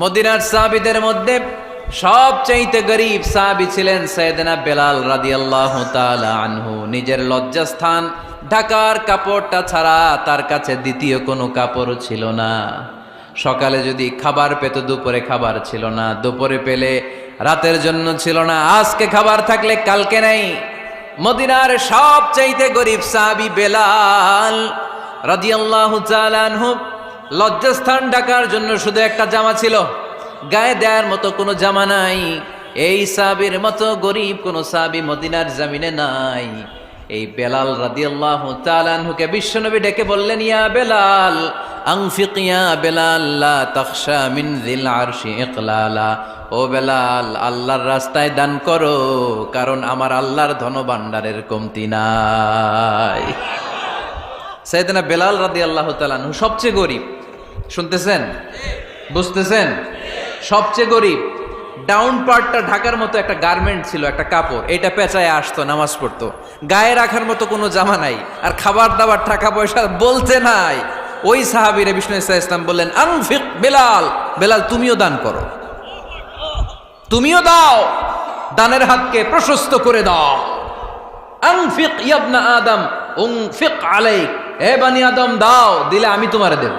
মদিনার সাহাবীদের মধ্যে সবচাইতে গরীব সাহাবী ছিলেন সাইয়েদনা বেলাল রাদিয়াল্লাহু তাআলা আনহু। নিজের লজ্জাস্থান ঢাকার কাপড়টা ছাড়া তার কাছে দ্বিতীয় কোনো কাপড় ছিল না। সকালে যদি খাবার পেত, দুপুরে খাবার ছিল না, দুপুরে পেলে রাতের জন্য ছিল না, আজকে খাবার থাকলে কালকে নাই। মদিনার সবচাইতে গরীব সাহাবী বেলাল রাদিয়াল্লাহু তাআলা আনহু, লজ্জাস্থান ঢাকার জন্য শুধু একটা জামা ছিল, গায়ে দেওয়ার মতো কোনো জামা নাই। এই সাহাবীর মতো গরীব কোনো সাহাবী মদিনার জমিনে নাই। এই বেলাল রাদিয়াল্লাহু তাআলা আনহুকে বিশ্বনবী ডেকে বললেন, ইয়া বেলাল আনফিক ইয়া বেলাল লা তাখশা মিন যিল আরশি ইকলালা। ও বেলাল, আল্লাহর রাস্তায় দান করো, কারণ আমার আল্লাহর ধনভাণ্ডারের কমতি নাই। সাইয়েদনা বেলাল রাদিয়াল্লাহু তাআলা আনহু সবচেয়ে গরীব। শুনতেছেন? বুঝতেছেন? সবচেয়ে গরীব। ডাউন পার্টটা ঢাকার মতো একটা গার্মেন্ট ছিল, একটা কাপড়, এটা পেঁচায় আসতো, নামাজ পড়তো। গায়ে রাখার মতো কোনো জামা নাই, আর খাবার দাবার টাকা পয়সা বলতে নাই। ওই সাহাবীরে বিষ্ণু ইসা ইসলাম বললেন, আনফিক বেলাল, বেলাল তুমিও দান করো, তুমিও দাও, দানের হাতকে প্রশস্ত করে দাও। আনফিক ইবনা আদম উনফিক আলাইক, হে বানি আদম দাও, দিলে আমি তোমারে দেব।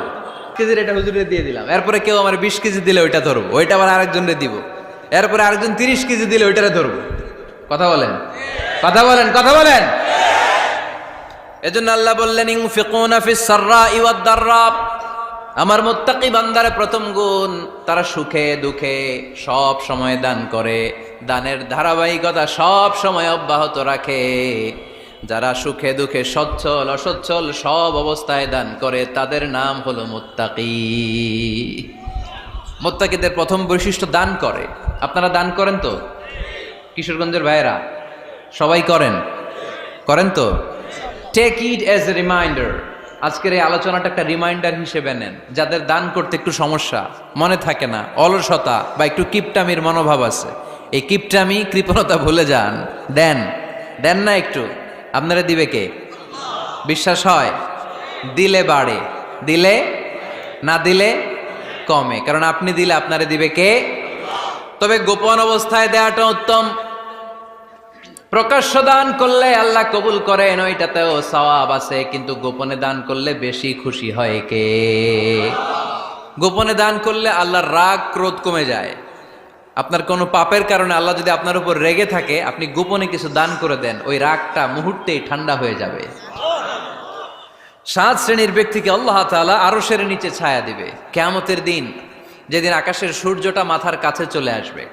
কেজির এটা হুজুরে দিয়ে দিলাম, এরপরে কেউ আমার 20 কেজি দিলে ওইটা ধরবো, ওইটা আবার আরেকজনরে দিব, এরপরে আরেকজন 30 কেজি দিলে ওইটারে ধরবো। কথা বলেন, কথা বলেন, কথা বলেন। এজন্য আল্লাহ বললেন, ইনফিকুনা ফিস সাররাই ওয়াদ দাররা। আমার মুত্তাকি বান্দারে প্রথম গুণ, তারা সুখে দুঃখে সব সময় দান করে, দানের ধারাবাহিকতা সব সময় অব্যাহত রাখে। যারা সুখে দুঃখে সচ্ছল অসচ্ছল সব অবস্থায় দান করে, তাদের নাম হলো মুত্তাকি। মুত্তাকিদের প্রথম বৈশিষ্ট্য দান করে। আপনারা দান করেন তো? কিশোরগঞ্জের ভাইয়েরা সবাই করেন? করেন তো? Take it as a reminder. আজকের এই আলোচনাটা একটা রিমাইন্ডার হিসেবে নেন। যাদের দান করতে একটু সমস্যা, মনে থাকে না, অলসতা বা একটু কিপটামির মনোভাব আছে, এই কিপটামি কৃপণতা ভুলে যান, দেন। দেন না একটু, আপনারা দিবে কে? বিশ্বাস হয়? দিলে বাড়ে, দিলে না দিলে কমে, কারণ আপনি দিলে আপনারে দিবে কে? তবে গোপন অবস্থায় দেওয়াটা উত্তম। প্রকাশ্য দান করলে আল্লাহ কবুল করেন, ওইটাতেও সওয়াব আছে, কিন্তু গোপনে দান করলে বেশি খুশি হয় কে? গোপনে দান করলে আল্লাহর রাগ ক্রোধ কমে যায়। আপনার কোনো পাপের কারণে আল্লাহ যদি আপনার উপর রেগে থাকে, আপনি গোপনে কিছু দান করে দেন, ওই রাগটা মুহূর্তেই ঠান্ডা হয়ে যাবে। 7 শ্রেণীর ব্যক্তিকে আল্লাহ তাআলা আরশের নিচে ছায়া দিবে কিয়ামতের দিন, যেদিন আকাশের সূর্যটা মাথার কাছে চলে আসবে,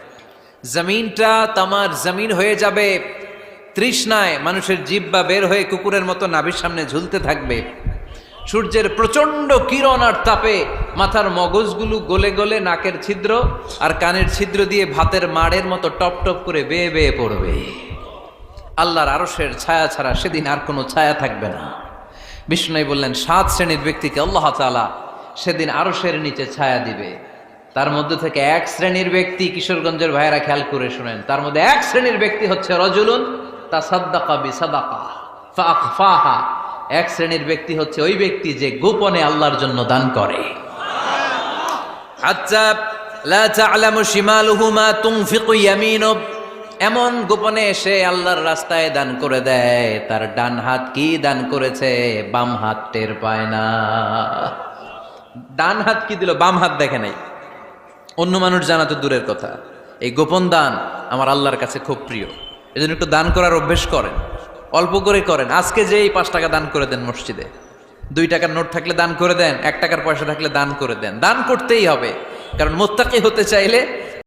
জমিনটা তামার জমিন হয়ে যাবে, তৃষ্ণায় মানুষের জিহ্বা বের হয়ে কুকুরের মতো নাভির সামনে ঝুলতে থাকবে। সূর্যের প্রচন্ড কিরণ আর তাপে মাথার মগজগুলো গলে গলে নাকের ছিদ্র আর কানের ছিদ্র দিয়ে ভাতের মাড়ের মতো টপ টপ করে বেয়ে বেয়ে পড়বে। আল্লাহর আরশের ছায়া ছাড়া সেদিন আর কোনো ছায়া থাকবে না। বিষ্ণু বললেন, 7 শ্রেণীর ব্যক্তিকে আল্লাহ তাআলা সেদিন আরশের নিচে ছায়া দিবে। তার মধ্যে থেকে 1 শ্রেণীর ব্যক্তি, কিশোরগঞ্জের ভাইয়েরা খেয়াল করে শুনেন, তার মধ্যে 1 শ্রেণীর ব্যক্তি হচ্ছে রজুলুন তাসাদ্দাকা বিসাদাকা ফাআখফাহা। 1 শ্রেণীর ব্যক্তি হচ্ছে ওই ব্যক্তি যে গোপনে আল্লাহর জন্য দান করে। হাত্তা লা তা'লামু শিমালুহু মা তুনফিকু ইয়ামিনু, এমন গোপনে এসে আল্লাহর রাস্তায় দান করে দেয়, তার ডান হাত কি দান করেছে বাম হাত টের পায় না। ডান হাত কি দিল, বাম হাত দেখে নাই। অন্য মানুষ জানা তো দূরের কথা, এই গোপন দান আমার আল্লাহর কাছে খুব প্রিয়। এজন্য একটু দান করার অভ্যেস করেন, অল্প করে করেন। আজকে যে এই 5 টাকা দান করে দেন মসজিদে, 2 টাকার নোট থাকলে দান করে দেন, 1 টাকার পয়সা থাকলে দান করে দেন। দান করতেই হবে, কারণ মুত্তাকি হতে চাইলে